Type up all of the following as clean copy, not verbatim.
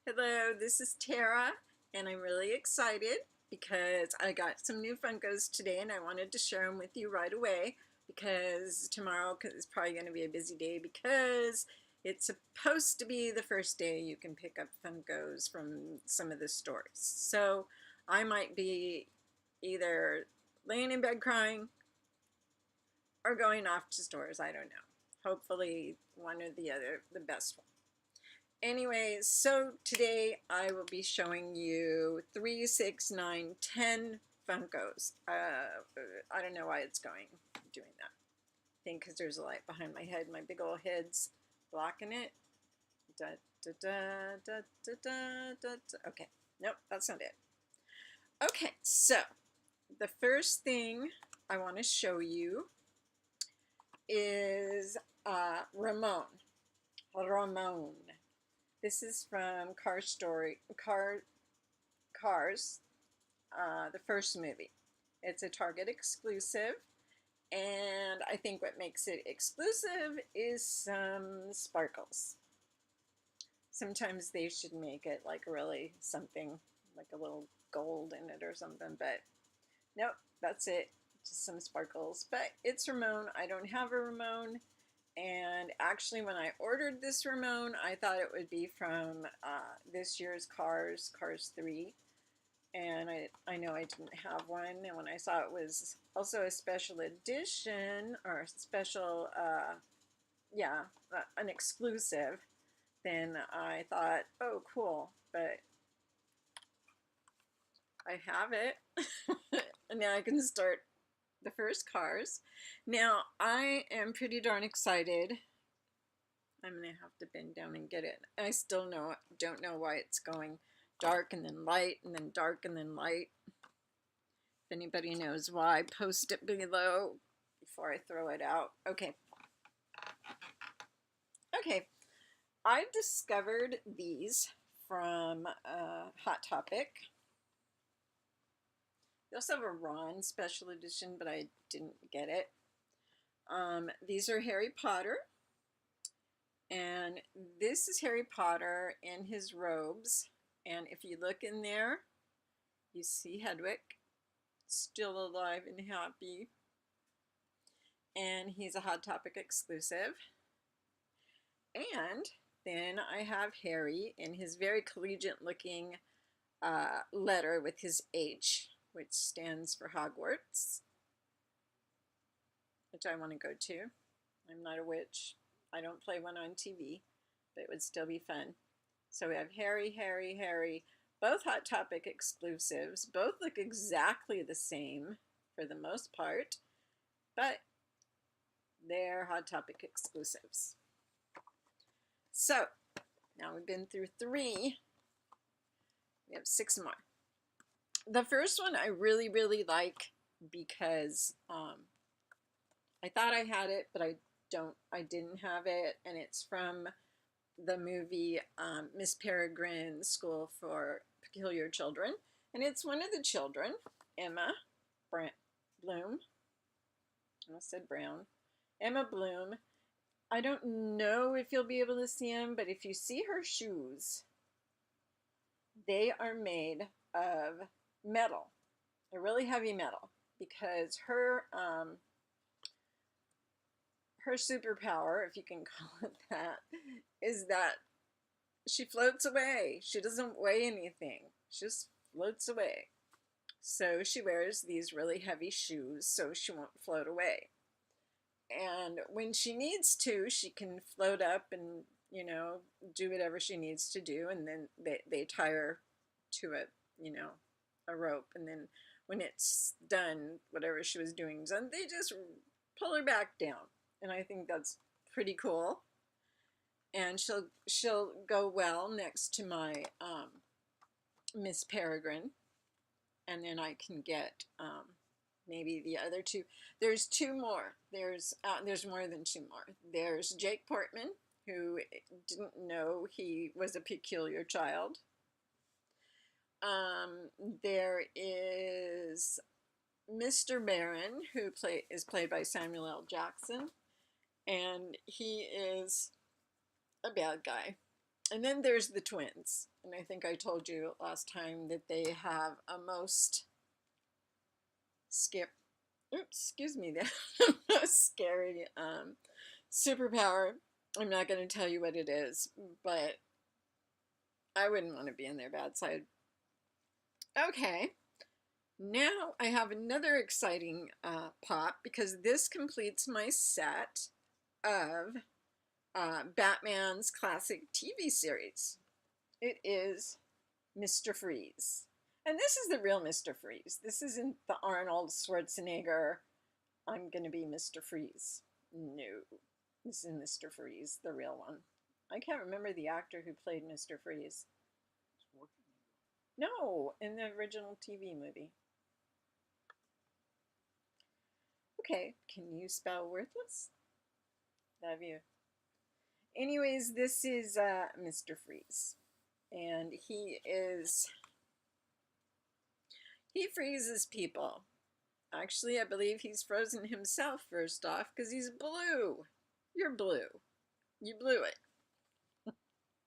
Hello, this is Tara, and I'm really excited because I got some new Funkos today and I wanted to share them with you right away because tomorrow is probably going to be a busy day because it's supposed to be the first day you can pick up Funkos from some of the stores. So I might be either laying in bed crying or going off to stores. I don't know. Hopefully one or the other, the best one. Anyways, so today I will be showing you 3, 6, 9, 10 Funkos. I don't know why it's doing that. I think because there's a light behind my head. My big old head's blocking it. Da, da, da, da, da, da, da, da. Okay, nope, that's not it. Okay, so the first thing I want to show you is Ramon. Ramon. This is from Cars, the first movie. It's a Target exclusive, and I think what makes it exclusive is some sparkles. Sometimes they should make it like really something, like a little gold in it or something, but nope, that's it. Just some sparkles. But it's Ramon. I don't have a Ramon. And actually, when I ordered this Ramon, I thought it would be from this year's Cars 3. And I know I didn't have one. And when I saw it was also a special edition, or special, an exclusive, then I thought, oh, cool. But I have it. And now I can start the first Cars. Now, I am pretty darn excited. I'm going to have to bend down and get it. I still don't know why it's going dark and then light and then dark and then light. If anybody knows why, post it below before I throw it out. Okay. Okay. I discovered these from Hot Topic. They also have a Ron special edition, but I didn't get it. These are Harry Potter. And this is Harry Potter in his robes. And if you look in there, you see Hedwig, still alive and happy. And he's a Hot Topic exclusive. And then I have Harry in his very collegiate looking letter with his H, which stands for Hogwarts, which I want to go to. I'm not a witch. I don't play one on TV, but it would still be fun. So we have Harry, both Hot Topic exclusives. Both look exactly the same for the most part, but they're Hot Topic exclusives. So now we've been through 3. We have 6 more. The first one I really, really like because I thought I had it, but I didn't have it, and it's from the movie Miss Peregrine's School for Peculiar Children, and it's one of the children, Emma Bloom. I said Brown. Emma Bloom. I don't know if you'll be able to see them, but if you see her shoes, they are made of metal, a really heavy metal, because her superpower, if you can call it that, is that she floats away. She doesn't weigh anything. She just floats away. So she wears these really heavy shoes so she won't float away. And when she needs to, she can float up and, do whatever she needs to do. And then they tie her to a rope. And then when it's done, whatever she was doing is done, they just pull her back down. And I think that's pretty cool. And she'll go well next to my Miss Peregrine. And then I can get maybe the other 2. There's 2 more. There's more than 2 more. There's Jake Portman, who didn't know he was a peculiar child. There is Mr. Barron, who is played by Samuel L. Jackson. And he is a bad guy. And then there's the twins. And I think I told you last time that they have a most scary, oops, excuse me, the most scary superpower. I'm not going to tell you what it is, but I wouldn't want to be on their bad side. Okay, now I have another exciting pop because this completes my set of Batman's classic TV series. It is Mr. Freeze. And this is the real Mr. Freeze. This isn't the Arnold Schwarzenegger, I'm going to be Mr. Freeze. No, this is Mr. Freeze, the real one. I can't remember the actor who played Mr. Freeze. No, in the original TV movie. Okay, can you spell worthless? Love you. Anyways, this is Mr. Freeze. And he freezes people. Actually, I believe he's frozen himself first off because he's blue. You're blue. You blew it.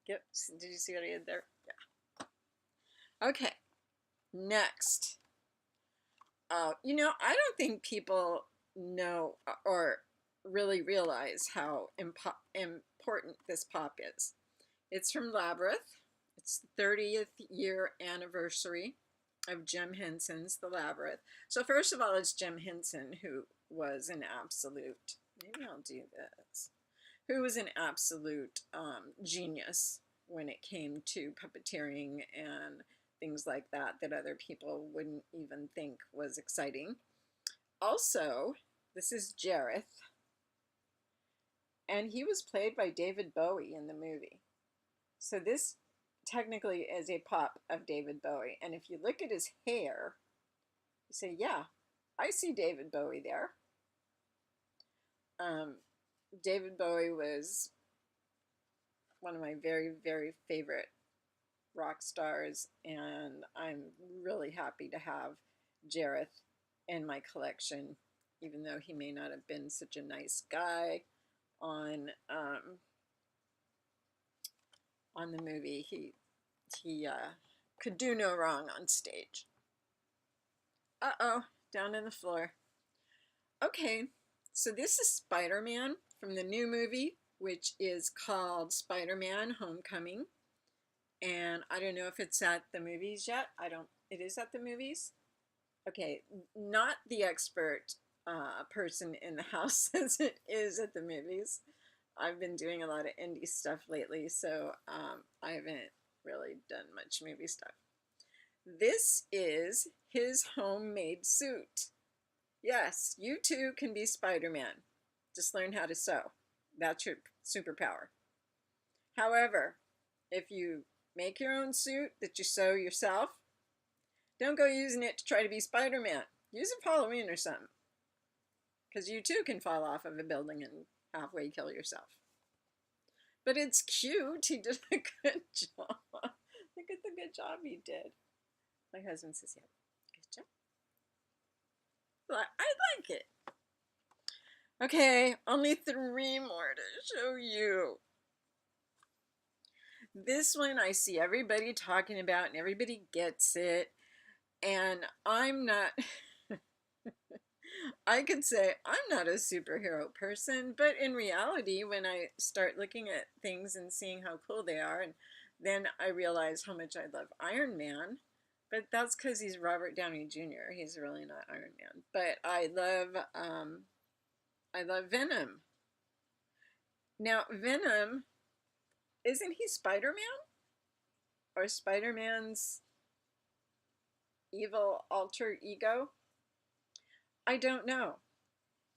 Yep. Did you see what I did there? Yeah. Okay. Next. You know, I don't think people know or really realize how important this pop is. It's from Labyrinth. It's the 30th year anniversary of Jim Henson's The Labyrinth. So first of all, it's Jim Henson, who was an absolute, maybe I'll do this, who was an absolute genius when it came to puppeteering and things like that other people wouldn't even think was exciting. Also, this is Jareth, and he was played by David Bowie in the movie. So this technically is a pop of David Bowie. And if you look at his hair, you say, yeah, I see David Bowie there. David Bowie was one of my very, very favorite rock stars, and I'm really happy to have Jareth in my collection, even though he may not have been such a nice guy on the movie. He could do no wrong on stage. Uh-oh, down on the floor. Okay, so this is Spider-Man from the new movie, which is called Spider-Man Homecoming. And I don't know if it's at the movies yet. It is at the movies? Okay, not the expert person in the house says it is at the movies. I've been doing a lot of indie stuff lately, so I haven't really done much movie stuff. This is his homemade suit. Yes, you too can be Spider-Man. Just learn how to sew. That's your superpower. However, if you make your own suit that you sew yourself, don't go using it to try to be Spider-Man. Use it for Halloween or something. Because you too can fall off of a building and halfway kill yourself. But it's cute. He did a good job. Look at the good job he did. My husband says, yeah, good job. But I like it. Okay, only 3 more to show you. This one I see everybody talking about and everybody gets it. And I'm not, I could say I'm not a superhero person, but in reality, when I start looking at things and seeing how cool they are, and then I realize how much I love Iron Man, but that's because he's Robert Downey Jr. He's really not Iron Man. But I love Venom. Now, Venom, isn't he Spider-Man? Or Spider-Man's evil alter ego? I don't know.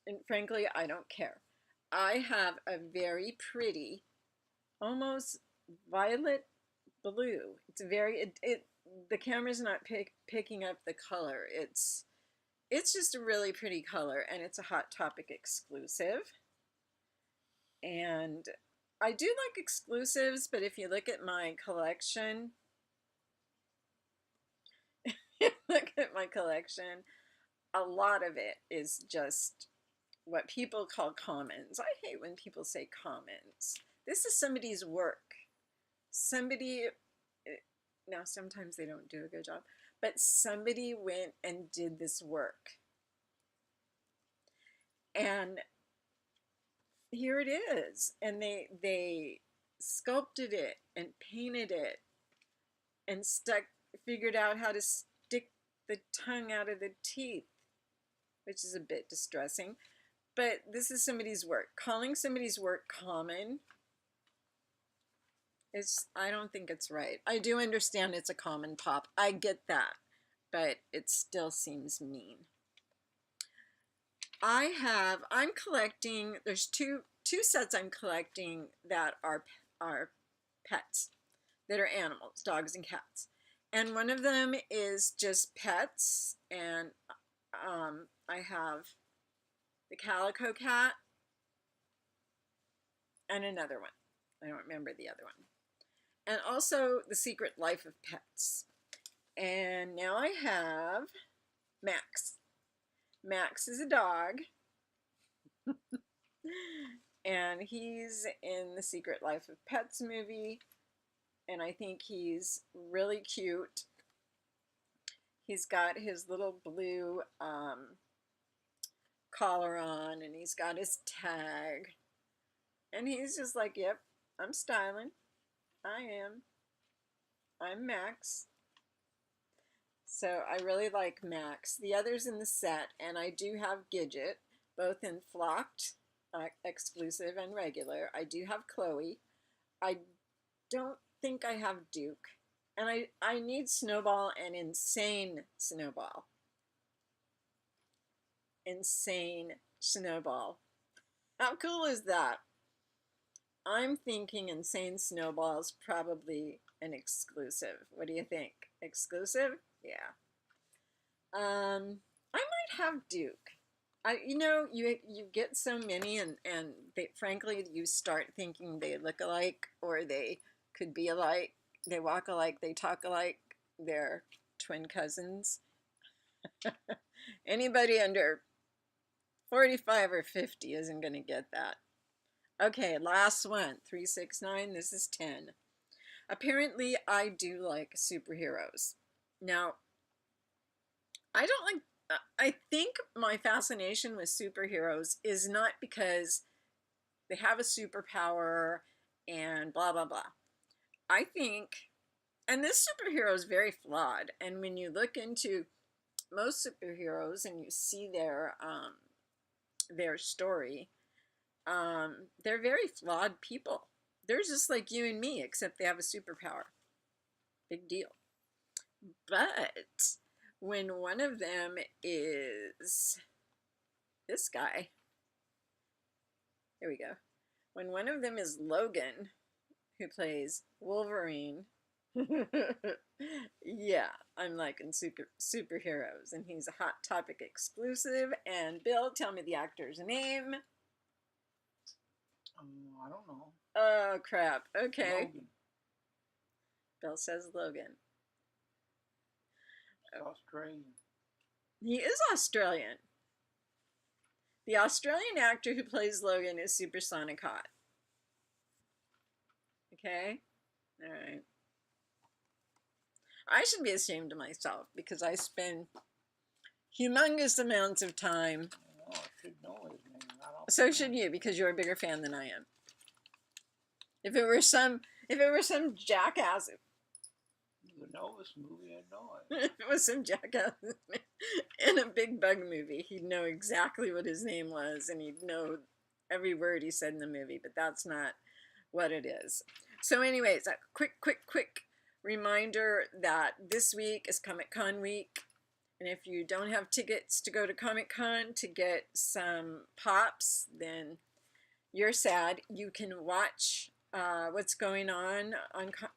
And frankly, I don't care. I have a very pretty, almost violet blue. It's very, the camera's not picking up the color. It's just a really pretty color, and it's a Hot Topic exclusive. And I do like exclusives, but if you look at my collection, a lot of it is just what people call commons. I hate when people say commons. This is somebody's work. Somebody, now sometimes they don't do a good job, but somebody went and did this work. And here it is. And they sculpted it and painted it and figured out how to stick the tongue out of the teeth, which is a bit distressing. But this is somebody's work. Calling somebody's work common, I don't think it's right. I do understand it's a common pop. I get that, but it still seems mean. I'm collecting, there's two sets I'm collecting that are pets, that are animals, dogs and cats. And one of them is just pets, and I have the Calico Cat and another one. I don't remember the other one. And also The Secret Life of Pets. And now I have Max. Max is a dog. And he's in the Secret Life of Pets movie. And I think he's really cute. He's got his little blue collar on, and he's got his tag. And he's just like, yep, I'm styling. I am. I'm Max. So I really like Max. The others in the set, and I do have Gidget, both in flocked, exclusive, and regular. I do have Chloe. I don't think I have Duke. And I need Snowball and Insane Snowball. Insane Snowball. How cool is that? I'm thinking Insane Snowball's probably an exclusive. What do you think? Exclusive? Yeah. I might have Duke. You get so many, and frankly, you start thinking they look alike, or they could be alike. They walk alike, they talk alike. They're twin cousins. Anybody under 45 or 50 isn't going to get that. Okay, last one, 369. This is 10. Apparently, I do like superheroes. Now, I think my fascination with superheroes is not because they have a superpower and blah, blah, blah. I think, and this superhero is very flawed, and when you look into most superheroes and you see their story, they're very flawed people. They're just like you and me, except they have a superpower. Big deal. But when one of them is this guy, here we go. When one of them is Logan, who plays Wolverine, yeah, I'm liking superheroes, and he's a Hot Topic exclusive. And Bill, tell me the actor's name. I don't know. Oh, crap. Okay. Logan. Bill says Logan. Australian. He is Australian. The Australian actor who plays Logan is Supersonic Hot. Okay? All right. I should be ashamed of myself because I spend humongous amounts of time. Oh, I should know his name. So should you, because you're a bigger fan than I am. If it were some jackass, you would know this movie. I'd know it. If it was some jackass in a big bug movie, he'd know exactly what his name was, and he'd know every word he said in the movie. But that's not what it is. So, anyways, a quick reminder that this week is Comic-Con week. And if you don't have tickets to go to Comic-Con to get some pops, then you're sad. You can watch what's going on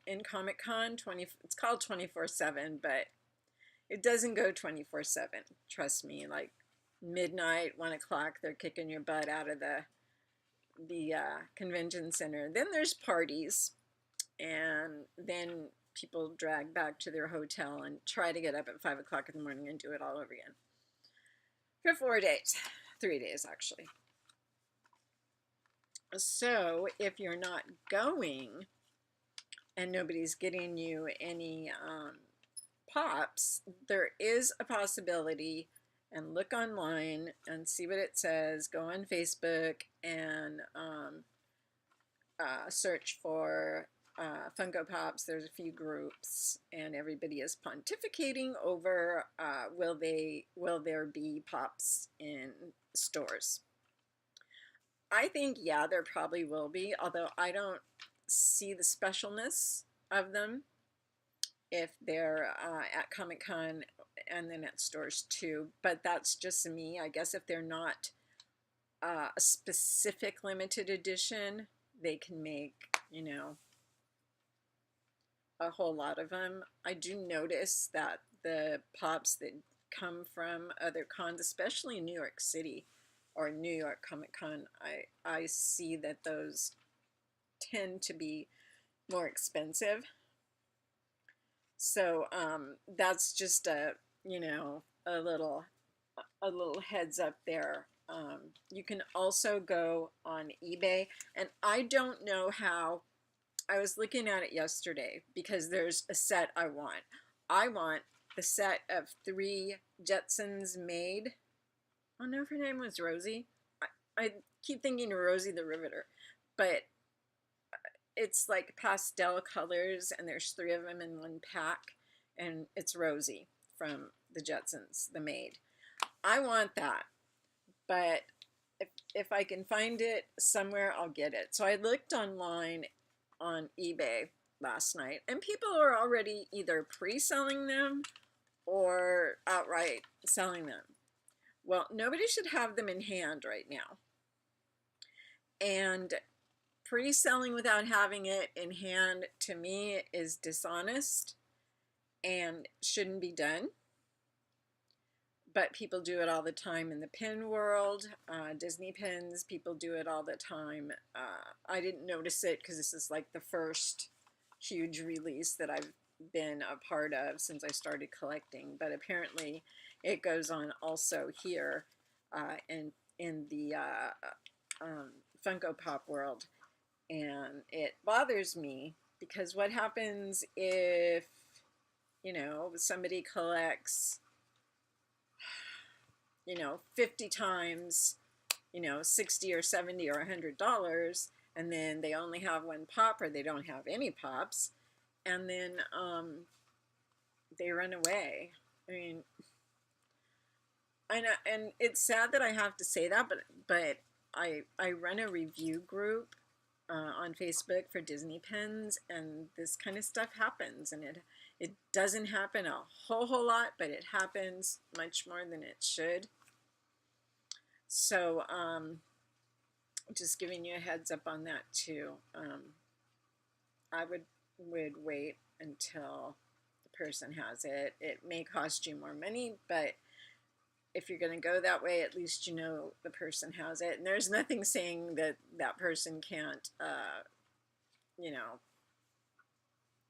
in Comic-Con. It's called 24/7, but it doesn't go 24/7. Trust me, like midnight, 1 o'clock, they're kicking your butt out of the convention center. Then there's parties, and then people drag back to their hotel and try to get up at 5 o'clock in the morning and do it all over again. For 4 days. 3 days, actually. So if you're not going and nobody's getting you any pops, there is a possibility, and look online and see what it says. Go on Facebook and search for Funko Pops. There's a few groups, and everybody is pontificating over will there be pops in stores. I think, yeah, there probably will be, although I don't see the specialness of them if they're at Comic Con and then at stores too. But that's just me. I guess if they're not a specific limited edition, they can make, a whole lot of them. I do notice that the pops that come from other cons, especially in New York City or New York Comic Con, I see that those tend to be more expensive. So that's just a little heads up there. You can also go on eBay, and I don't know how. I was looking at it yesterday because there's a set I want. I want the set of 3 Jetsons maid. I don't know if her name was Rosie. I keep thinking Rosie the Riveter, but it's like pastel colors, and there's 3 of them in one pack, and it's Rosie from the Jetsons, the maid. I want that, but if I can find it somewhere, I'll get it. So I looked online on eBay last night, and people are already either pre-selling them or outright selling them. Well, nobody should have them in hand right now. And pre-selling without having it in hand, to me, is dishonest and shouldn't be done. But people do it all the time in the pin world. Disney pins, people do it all the time. I didn't notice it because this is like the first huge release that I've been a part of since I started collecting. But apparently it goes on also here in the Funko Pop world. And it bothers me because what happens if, somebody collects 50 times, 60 or 70 or $100, and then they only have 1 pop or they don't have any pops, and then they run away. I mean, and it's sad that I have to say that, but I run a review group on Facebook for Disney pins, and this kind of stuff happens, and it doesn't happen a whole lot, but it happens much more than it should. So just giving you a heads up on that too. I would wait until the person has it. It may cost you more money, but if you're going to go that way, at least the person has it. And there's nothing saying that that person can't,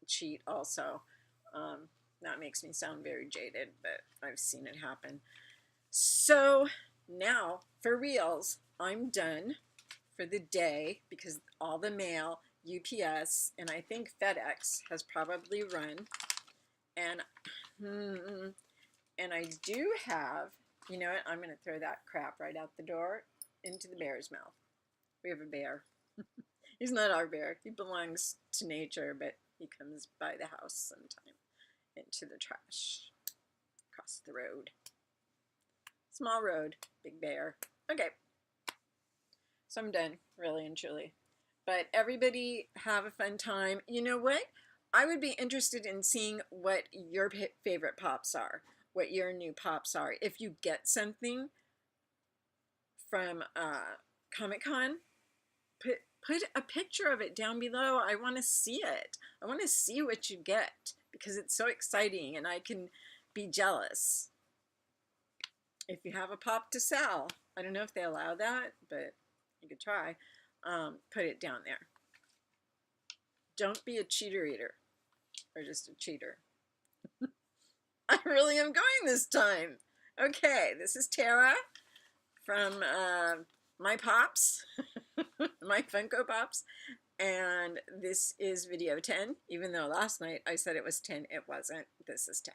cheat also. That makes me sound very jaded, but I've seen it happen. So now, for reals, I'm done for the day because all the mail, UPS, and I think FedEx has probably run. And I do have, you know what, I'm going to throw that crap right out the door into the bear's mouth. We have a bear. He's not our bear. He belongs to nature, but he comes by the house sometime into the trash across the road. Small road, big bear. Okay. So I'm done, really and truly. But everybody have a fun time. You know what? I would be interested in seeing what your favorite pops are, what your new pops are. If you get something from Comic-Con, put a picture of it down below. I want to see it. I want to see what you get because it's so exciting and I can be jealous. If you have a pop to sell, I don't know if they allow that, but you could try. Put it down there. Don't be a cheater eater or just a cheater. I really am going this time. Okay, this is Tara from My Pops. my Funko Pops. And this is video 10, even though last night I said it was 10, it wasn't. This is 10.